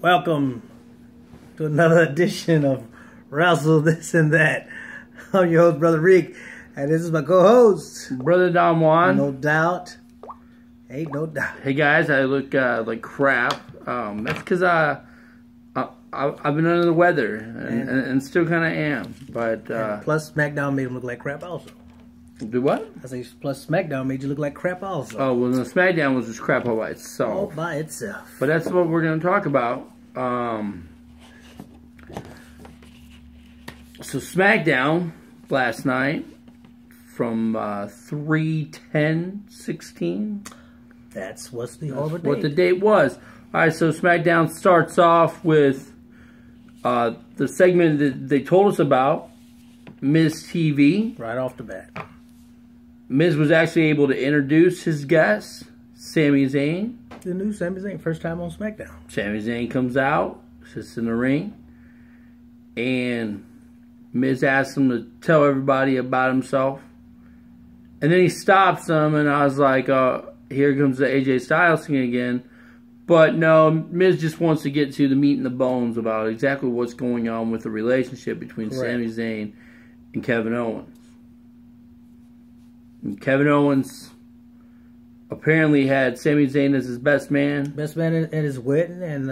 Welcome to another edition of Wrestle, This and That. I'm your host, Brother Rick, and this is my co-host, Brother Don Juan. No doubt. Ain't no doubt. Hey guys, I look like crap. That's because I've been under the weather and still kind of am. But plus, Smackdown made him look like crap also. Do what? I say plus Smackdown made you look like crap also. Oh, well, the Smackdown was just crap all by itself. All by itself. But that's what we're going to talk about. So Smackdown last night from 3/10/16. That's what the date was. All right, so Smackdown starts off with the segment that they told us about, Miz TV. Right off the bat. Miz was actually able to introduce his guest, Sami Zayn. The new Sami Zayn, first time on SmackDown. Sami Zayn comes out, sits in the ring, and Miz asks him to tell everybody about himself. And then he stops him, and I was like, here comes the AJ Styles thing again. But no, Miz just wants to get to the meat and the bones about exactly what's going on with the relationship between Sami Zayn and Kevin Owens. And Kevin Owens apparently had Sami Zayn as his best man. Best man at his wedding, and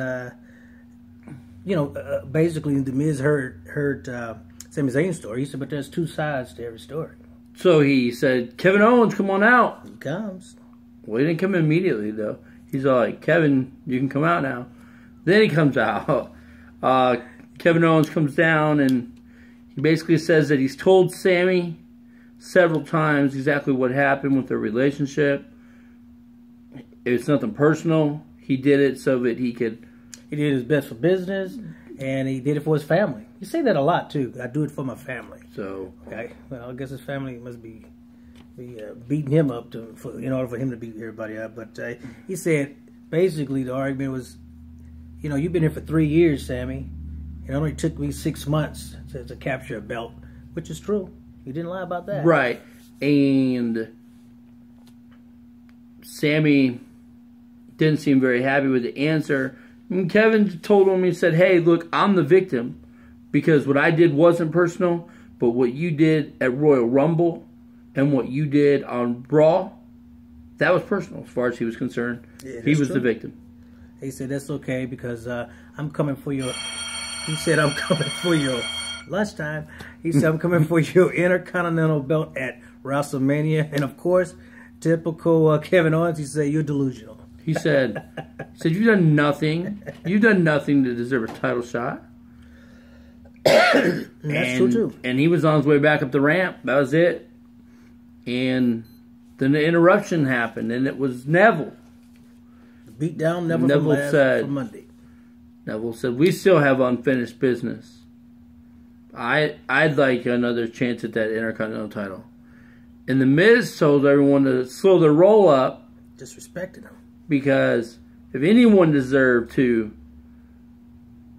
basically the Miz heard Sami Zayn's story. He said, but there's two sides to every story. So he said, Kevin Owens, come on out. He comes. Well, he didn't come immediately, though. He's all like, Kevin, you can come out now. Then he comes out. Kevin Owens comes down, and he basically says that he's told Sami several times exactly what happened with their relationship. It's nothing personal. He did it so that he could... He did his best for business, and he did it for his family. You say that a lot, too. I do it for my family. So... Okay. Well, I guess his family must be beating him up in order for him to beat everybody up. But he said, basically, the argument was, you've been here for 3 years, Sami. It only took me 6 months to capture a belt, which is true. He didn't lie about that. Right. And Sami didn't seem very happy with the answer. And Kevin told him, he said, hey, look, I'm the victim because what I did wasn't personal, but what you did at Royal Rumble and what you did on Raw, that was personal as far as he was concerned. Yeah, he was the victim. He said, that's okay because I'm coming for your... He said, I'm coming for your... Lunchtime, he said, I'm coming for your Intercontinental belt at WrestleMania. And of course, typical Kevin Owens, he said, you're delusional. He said, you've done nothing. You've done nothing to deserve a title shot. That's true, too. And he was on his way back up the ramp. That was it. And then the interruption happened, and it was Neville. Beat down Neville said, for Monday. Neville said, we still have unfinished business. I'd like another chance at that Intercontinental title. And the Miz told everyone to slow their roll up. Disrespected him. Because if anyone deserved to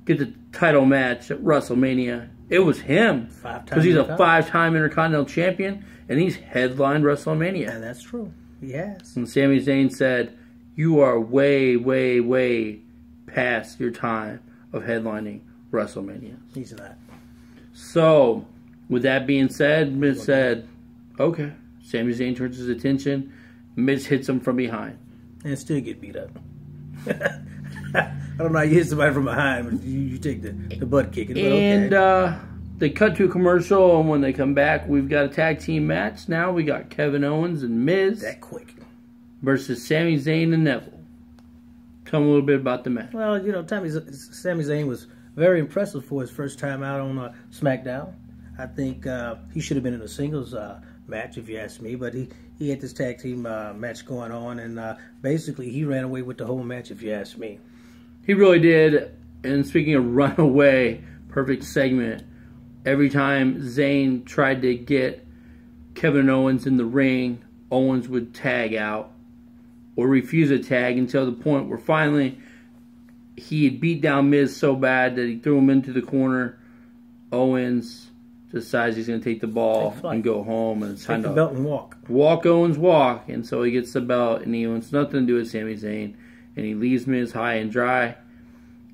get the title match at WrestleMania, it was him. Because he's a 5-time Intercontinental champion, and he's headlined WrestleMania. And that's true. He has. And Sami Zayn said, you are way, way, way past your time of headlining WrestleMania. He's not. So, with that being said, Miz said, okay. Sami Zayn turns his attention. Miz hits him from behind. And still get beat up. I don't know how you hit somebody from behind, but you take the butt kicking. And they cut to a commercial, and when they come back, we've got a tag team match. Now we got Kevin Owens and Miz. That quick. Versus Sami Zayn and Neville. Tell me a little bit about the match. Well, Sami Zayn was very impressive for his first time out on SmackDown. I think he should have been in a singles match, if you ask me. But he had this tag team match going on, and basically he ran away with the whole match, if you ask me. He really did. And speaking of run away, perfect segment. Every time Zayn tried to get Kevin Owens in the ring, Owens would tag out or refuse a tag until the point where finally he had beat down Miz so bad that he threw him into the corner. Owens decides he's going to take the ball and go home. And it's take the belt and walk. Walk, Owens, walk. And so he gets the belt, and he wants nothing to do with Sami Zayn. And he leaves Miz high and dry.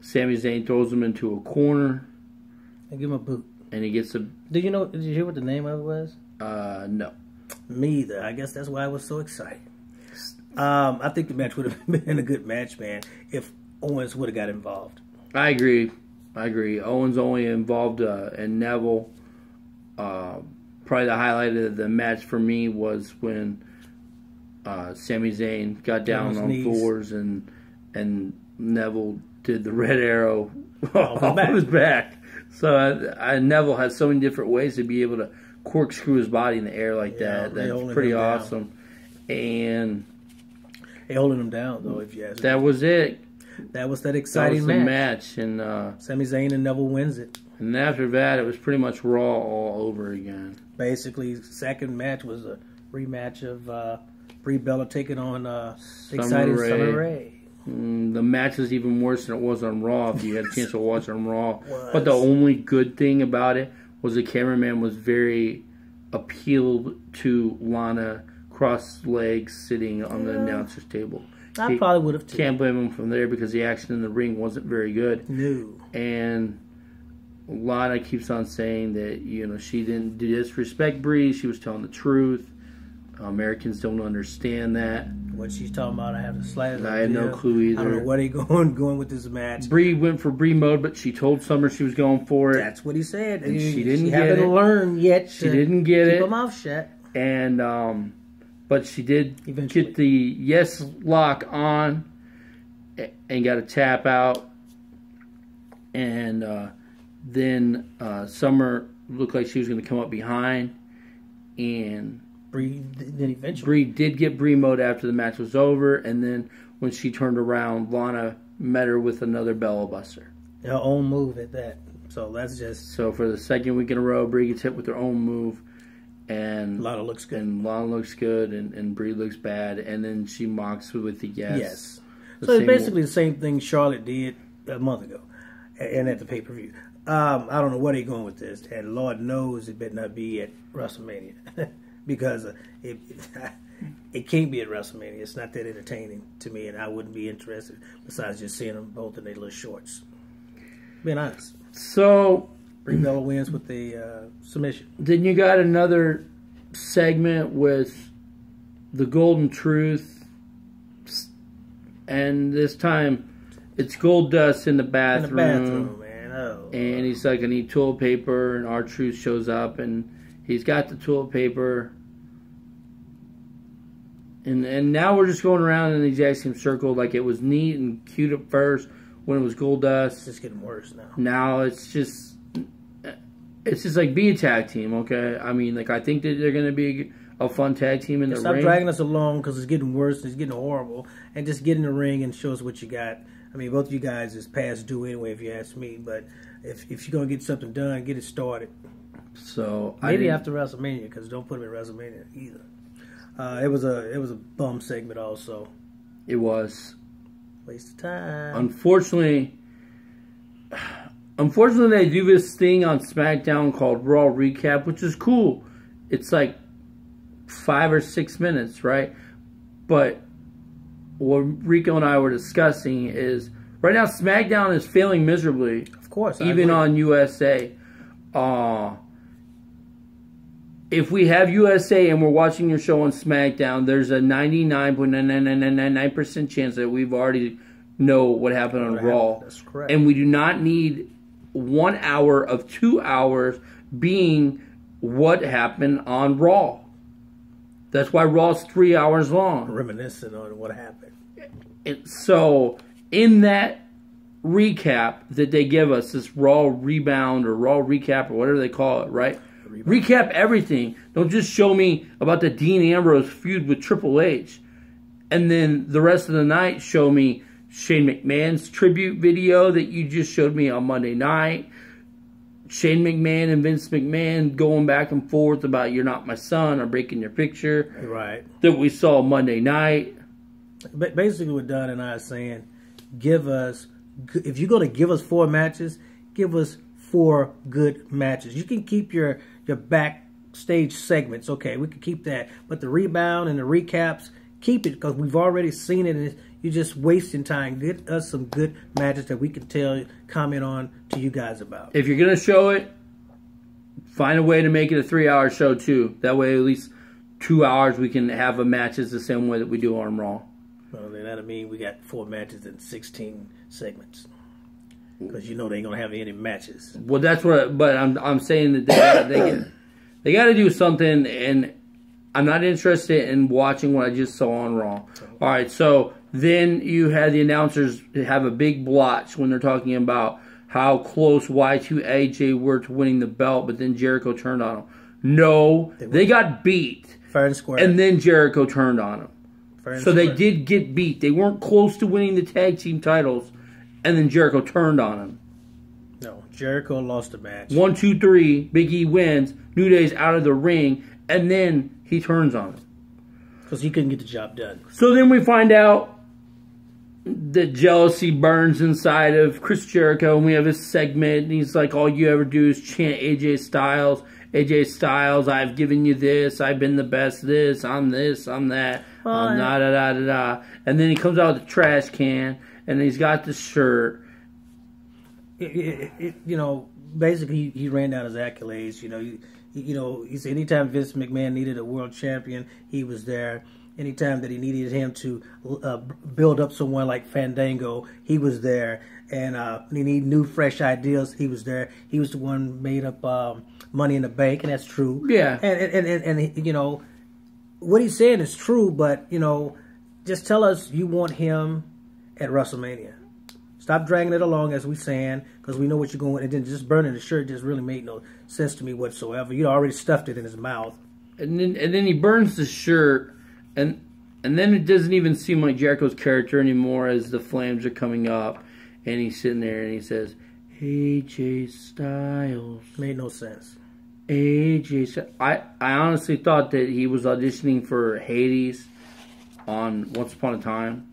Sami Zayn throws him into a corner. And give him a boot. And he gets a... Did you hear what the name of it was? No. Me either. I guess that's why I was so excited. I think the match would have been a good match, man, if Owens would have got involved. I agree. Owens only involved and Neville. Probably the highlight of the match for me was when Sami Zayn got down on floors and Neville did the red arrow off his back. So Neville has so many different ways to be able to corkscrew his body in the air like that. That's pretty awesome. And they holding him down though, if you ask me. That was it. That was that exciting match. And Sami Zayn and Neville wins it. And after that, it was pretty much Raw all over again. Basically, second match was a rematch of Brie Bella taking on exciting Summer Rae. The match is even worse than it was on Raw, if you had a chance to watch it on Raw. But the only good thing about it was the cameraman was very appealed to Lana cross legs sitting on the announcer's table. I probably would have too. Can't blame him from there because the action in the ring wasn't very good. No. And Lana keeps on saying that, you know, she didn't disrespect Breeze. She was telling the truth. Americans don't understand that. What she's talking about, I have the slightest idea. I had no clue either. I don't know where they going with this match. Bree went for Bree mode, but she told Summer she was going for it. That's what he said. And she didn't get it. She haven't learned yet. She didn't get it. Keep her mouth shut. And but she did eventually get the yes lock on and got a tap out. And then Summer looked like she was going to come up behind, and Bree then eventually. Bree did get Bree mode after the match was over, and then when she turned around, Lana met her with another Bella Buster. Her own move at that. So that's just... So for the second week in a row, Bree gets hit with her own move, and Lana looks good. And Lana looks good, and Bree looks bad, and then she mocks with the yes. Yes. So it's basically the same thing Charlotte did a month ago, and at the pay-per-view. I don't know where they're going with this, and Lord knows it better not be at WrestleMania. Because it can't be at WrestleMania. It's not that entertaining to me, and I wouldn't be interested besides just seeing them both in their little shorts. Being honest. So Brie Bella wins with the submission. Then you got another segment with the Golden Truth, and this time it's Goldust in the bathroom. In the bathroom, man. Oh. And he's like, I need toilet paper, and R-Truth shows up, and he's got the toilet paper. And now we're just going around in the exact same circle. Like, it was neat and cute at first when it was Goldust. It's just getting worse now. Now it's just like, be a tag team, okay? I mean, like, I think that they're going to be a fun tag team in the ring. Stop dragging us along because it's getting worse. It's getting horrible. And just get in the ring and show us what you got. I mean, both of you guys is past due anyway, if you ask me. But if you're going to get something done, get it started. So maybe after WrestleMania, because don't put him in WrestleMania either. It was a bum segment also. It was waste of time. Unfortunately, they do this thing on Smackdown called Raw Recap, which is cool. It's like 5 or 6 minutes, right? But what Rico and I were discussing is right now SmackDown is failing miserably. Of course, even on USA. If we have USA and we're watching your show on SmackDown, there's a 99.99999% chance that we've already know what happened on Raw. That's correct. And we do not need 1 hour of 2 hours being what happened on Raw. That's why Raw's 3 hours long. Reminiscing on what happened. So, in that recap that they give us, this Raw Rebound or Raw Recap or whatever they call it, right? Recap everything. Don't just show me about the Dean Ambrose feud with Triple H. And then the rest of the night show me Shane McMahon's tribute video that you just showed me on Monday night. Shane McMahon and Vince McMahon going back and forth about you're not my son or breaking your picture. Right. That we saw Monday night. But basically what Don and I are saying, give us, if you're going to give us 4 matches, give us 4 good matches. You can keep your backstage segments. Okay, we can keep that. But the rebound and the recaps, keep it because we've already seen it, and you're just wasting time. Get us some good matches that we can comment on to you guys about. If you're gonna show it, find a way to make it a 3-hour show too. That way, at least 2 hours we can have a matches the same way that we do on Raw. Well, then that'll mean we got 4 matches and 16 segments. Because you know they ain't gonna have any matches. Well, that's what. But I'm saying that they got to do something, and I'm not interested in watching what I just saw on Raw. All right, so then you had the announcers have a big blotch when they're talking about how close Y2 AJ were to winning the belt, but then Jericho turned on them. No, they got beat. Fair and square. And then Jericho turned on them. Fair and so square. they did get beat. They weren't close to winning the tag team titles. And then Jericho turned on him. No, Jericho lost the match. 1, 2, 3. Big E wins. New Day's out of the ring. And then he turns on him. Because he couldn't get the job done. So then we find out that jealousy burns inside of Chris Jericho. And we have this segment. And he's like, all you ever do is chant AJ Styles. AJ Styles, I've given you this. I've been the best this. I'm this. I'm that. I'm da-da-da-da-da. And then he comes out with the trash can. And he's got the shirt. You know, basically he ran down his accolades. You know, he said anytime Vince McMahon needed a world champion, he was there. Anytime that he needed him to build up someone like Fandango, he was there. And he needed new, fresh ideas, he was there. He was the one made up Money in the Bank, and that's true. Yeah. And you know, what he's saying is true, but, you know, just tell us you want him at WrestleMania. Stop dragging it along as we saying, because we know what you're going. And then just burning the shirt just really made no sense to me whatsoever. You already stuffed it in his mouth. And then he burns the shirt, and then it doesn't even seem like Jericho's character anymore as the flames are coming up, and he's sitting there and he says, AJ Styles. Made no sense. AJ Styles. I honestly thought that he was auditioning for Hades on Once Upon a Time.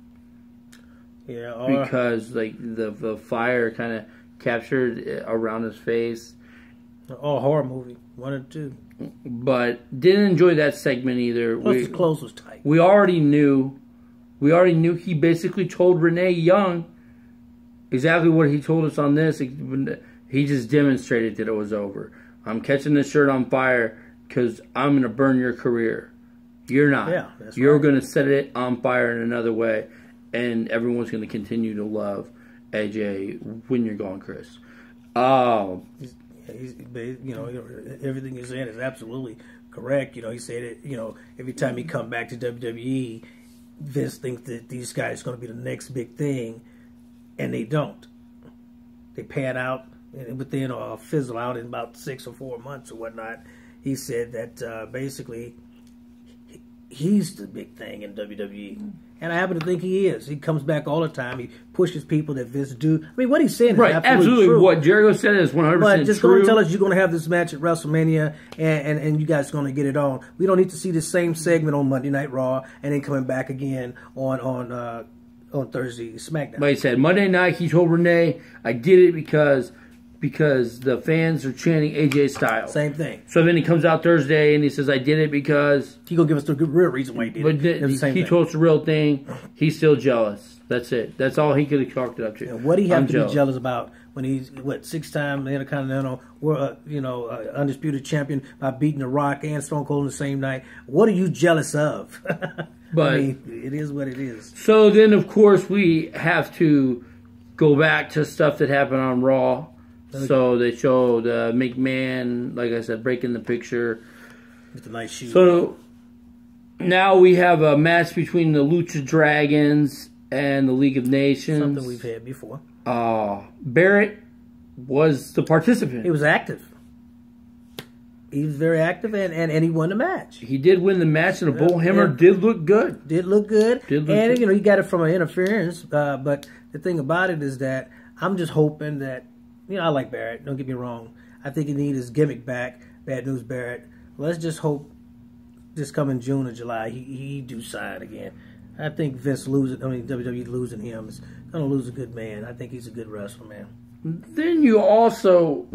Yeah, because like the fire kind of captured around his face. Oh, horror movie, 1 or 2. But didn't enjoy that segment either. Plus his clothes was tight. We already knew he basically told Renee Young exactly what he told us on this. He just demonstrated that it was over. I'm catching this shirt on fire because I'm going to burn your career. You're not. Yeah, that's You're right. going to set it on fire in another way. And everyone's going to continue to love AJ when you're gone, Chris. He's, you know, everything he's saying is absolutely correct. You know, he said it. You know, every time he come back to WWE, Vince thinks that these guys are going to be the next big thing, and they don't. They pan out within or fizzle out in about 6 or 4 months or whatnot. He said that basically he's the big thing in WWE. And I happen to think he is. He comes back all the time. He pushes people that Vince do. I mean, what he's saying is absolutely true. What Jericho said is 100% But just true. going to tell us you're going to have this match at WrestleMania and you guys are going to get it on. We don't need to see the same segment on Monday Night Raw and then coming back again on Thursday Smackdown. But he said Monday night he told Renee, I did it because the fans are chanting AJ Styles. Same thing. So then he comes out Thursday and he says, I did it because... He going to give us the real reason why he did it. But he told us the real thing. He's still jealous. That's it. That's all he could have chalked it up to. Yeah, what do you have to be jealous about when he's, 6-time Intercontinental Undisputed Champion by beating The Rock and Stone Cold on the same night? What are you jealous of? But I mean, it is what it is. So then, of course, we have to go back to stuff that happened on Raw. So they showed McMahon, like I said, breaking the picture. With the nice shoes. So now we have a match between the Lucha Dragons and the League of Nations. Something we've had before. Barrett was the participant. He was active. He was very active, and he won the match. He did win the match, and the Bullhammer did look good. Did look good. Good. You know, he got it from an interference. But the thing about it is that I'm just hoping that, you know, I like Barrett. Don't get me wrong. I think he needs his gimmick back. Bad News Barrett. Let's just hope this coming June or July he do sign again. I think Vince WWE losing him is going to lose a good man. I think he's a good wrestler, man. Then you also...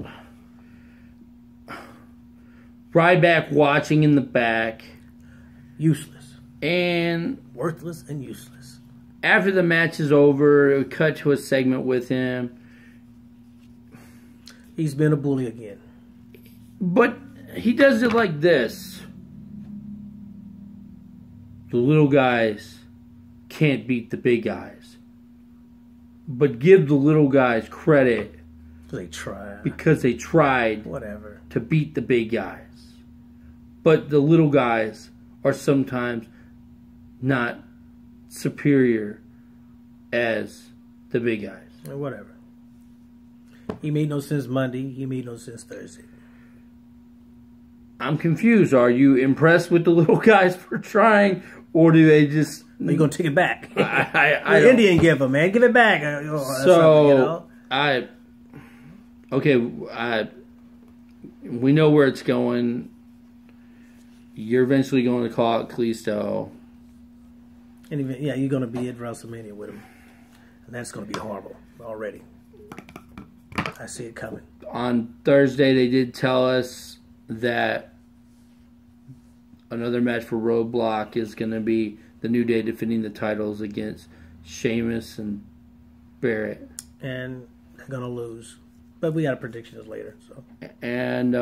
Ryback watching in the back. Useless. And worthless and useless. After the match is over, it would cut to a segment with him. He's been a bully again. But he does it like this. The little guys can't beat the big guys. But give the little guys credit. They tried. Because they tried. Whatever. To beat the big guys. But the little guys are sometimes not superior as the big guys. Whatever. He made no sense Monday. He made no sense Thursday. I'm confused. Are you impressed with the little guys for trying, or do they just? Are you gonna take it back? I the Indian giver, man, give it back. So you know? We know where it's going. You're eventually going to call out Kalisto. And even, yeah, you're gonna be at WrestleMania with him, and that's gonna be horrible already. I see it coming. On Thursday, they did tell us that another match for Roadblock is going to be the New Day defending the titles against Sheamus and Barrett. And they're going to lose. But we got predictions later. So. And,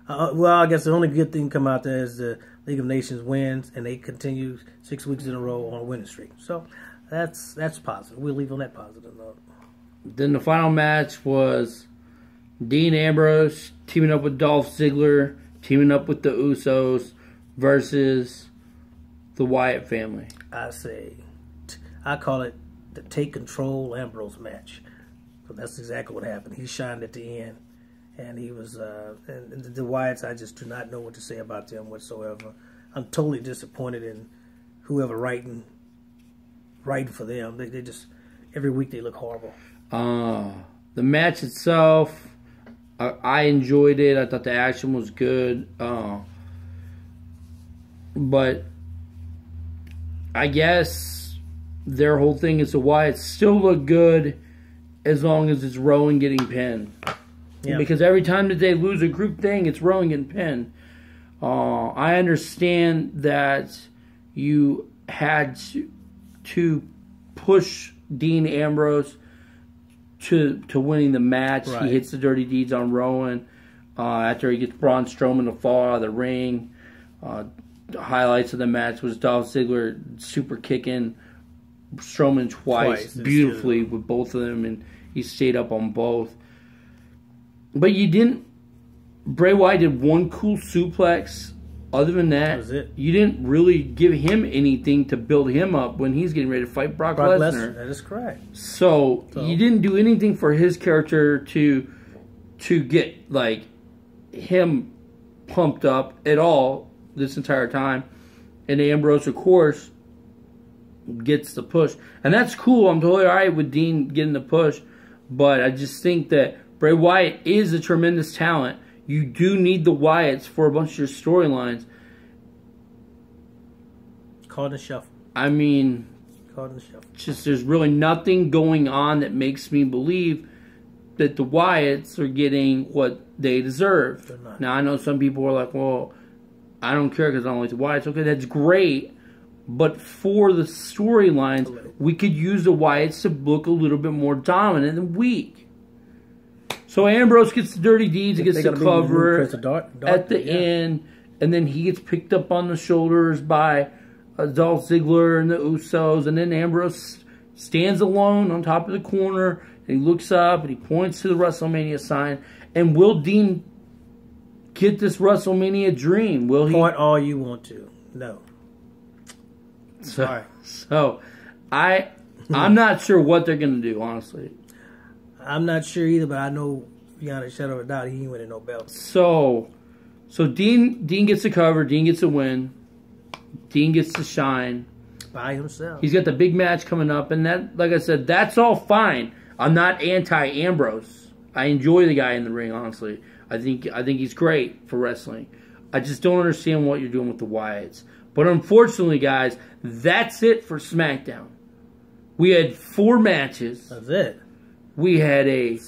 well, I guess the only good thing come out there is the League of Nations wins, and they continue 6 weeks in a row on a winning streak. So that's positive. We'll leave on that positive note. Then the final match was Dean Ambrose teaming up with Dolph Ziggler, teaming up with the Usos versus the Wyatt family. I call it the Take Control Ambrose match. So that's exactly what happened. He shined at the end, and he was. And the Wyatts, I just do not know what to say about them whatsoever. I'm totally disappointed in whoever writing for them. They just every week they look horrible. The match itself, I enjoyed it. I thought the action was good. But I guess their whole thing is the Wyatts still look good as long as it's Rowan getting pinned. Yeah. Because every time that they lose a group thing, it's Rowan getting pinned. I understand that you had to push Dean Ambrose to winning the match. Right. He hits the Dirty Deeds on Rowan after he gets Braun Strowman to fall out of the ring. The highlights of the match was Dolph Ziggler super kicking Strowman twice beautifully with both of them, and he stayed up on both. But you didn't. Bray Wyatt did one cool suplex. Other than that was it. You didn't really give him anything to build him up when he's getting ready to fight Brock Lesnar. That is correct. So you didn't do anything for his character to get like him pumped up at all this entire time. And Ambrose, of course, gets the push. And that's cool. I'm totally alright with Dean getting the push. But I just think that Bray Wyatt is a tremendous talent. You do need the Wyatts for a bunch of your storylines. Caught in the shuffle. I mean, caught in the shuffle. Just there's really nothing going on that makes me believe that the Wyatts are getting what they deserve. They're not. Now, I know some people are like, well, I don't care because I don't like the Wyatts. Okay, that's great. But for the storylines, we could use the Wyatts to look a little bit more dominant and weak. So Ambrose gets the Dirty Deeds, he gets the cover at the end, and then he gets picked up on the shoulders by Dolph Ziggler and the Usos, and then Ambrose stands alone on top of the corner, and he looks up, and he points to the WrestleMania sign, and will Dean get this WrestleMania dream? Will he? Point all you want to. No. Sorry. So I'm not sure what they're going to do, honestly. I'm not sure either, but I know beyond a shadow of a doubt he ain't winning no belt. So Dean gets the cover. Dean gets a win. Dean gets to shine by himself. He's got the big match coming up, and that, like I said, that's all fine. I'm not anti-Ambrose. I enjoy the guy in the ring, honestly. I think he's great for wrestling. I just don't understand what you're doing with the Wyatts. But unfortunately, guys, that's it for SmackDown. We had 4 matches. That's it. We had a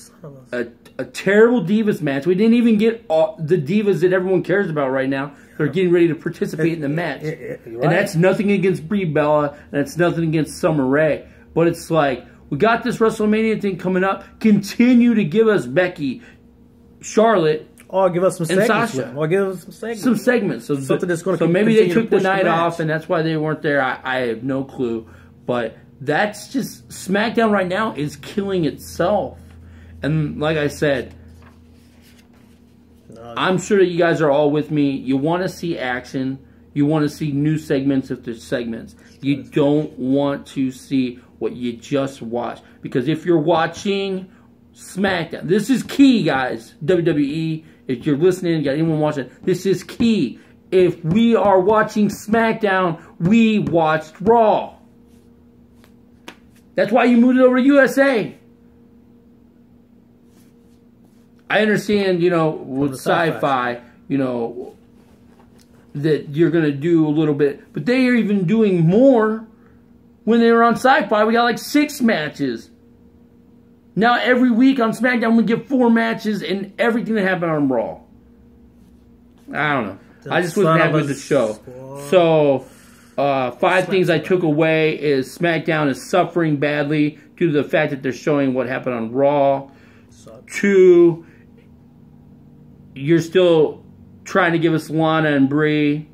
terrible Divas match. We didn't even get the Divas that everyone cares about right now. They're getting ready to participate in the match. Right. And that's nothing against Brie Bella, and that's nothing against Summer Rae. But it's like, we got this WrestleMania thing coming up. Continue to give us Becky, Charlotte, or give us some segments. Sasha. Or give us some segments. Some segments. So, something that's going to maybe they took the night off, and that's why they weren't there. I have no clue. But that's just, SmackDown right now is killing itself. And like I said, I'm sure that you guys are all with me. You want to see action. You want to see new segments if there's segments. You don't want to see what you just watched. Because if you're watching SmackDown, this is key, guys. WWE, if you're listening, you got anyone watching, this is key. If we are watching SmackDown, we watched Raw. That's why you moved it over to USA. I understand, you know, with sci-fi, you know, that you're going to do a little bit. But they are even doing more when they were on sci-fi. We got like 6 matches. Now every week on SmackDown we get 4 matches and everything that happened on Raw. I don't know. I just wasn't happy with the show. So, 5 things I took away is SmackDown is suffering badly due to the fact that they're showing what happened on Raw. 2, you're still trying to give us Lana and Brie.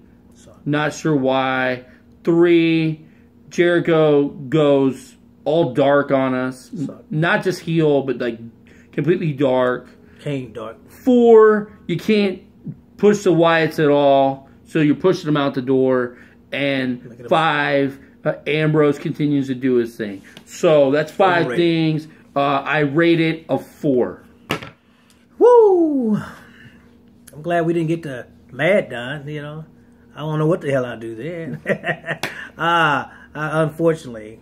Not sure why. 3, Jericho goes all dark on us. Not just heel, but like completely dark. Kane dark. 4, you can't push the Wyatts at all, so you're pushing them out the door. And 5, Ambrose continues to do his thing. So that's 5 things. I rate it a 4. Woo! I'm glad we didn't get the Mad done, you know. I don't know what the hell I'll do then. Unfortunately,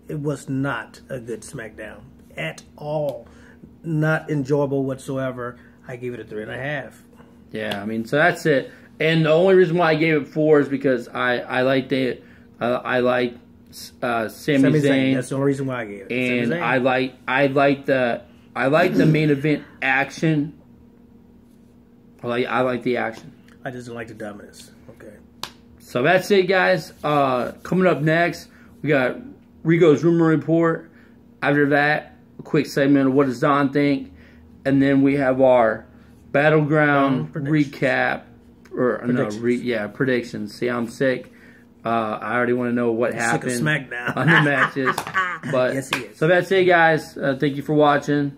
it was not a good SmackDown at all. Not enjoyable whatsoever. I give it a 3.5. Yeah, I mean, so that's it. And the only reason why I gave it 4 is because I liked it. I like Sami Zayn. That's the only reason why I gave it. And I like the main event action. I like the action. I just don't like the dominance. Okay. So that's it, guys. Coming up next, we got RECO's Rumor Report. After that, a quick segment of what does Don think, and then we have our Battleground recap. Predictions. See, I'm sick. I already want to know what happened Smackdown. on the matches. But yes, he is. So that's it, guys. Thank you for watching.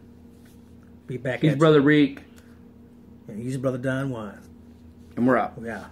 Be back. He's Brother Reek. And he's Brother Don Juan. And we're out. Yeah.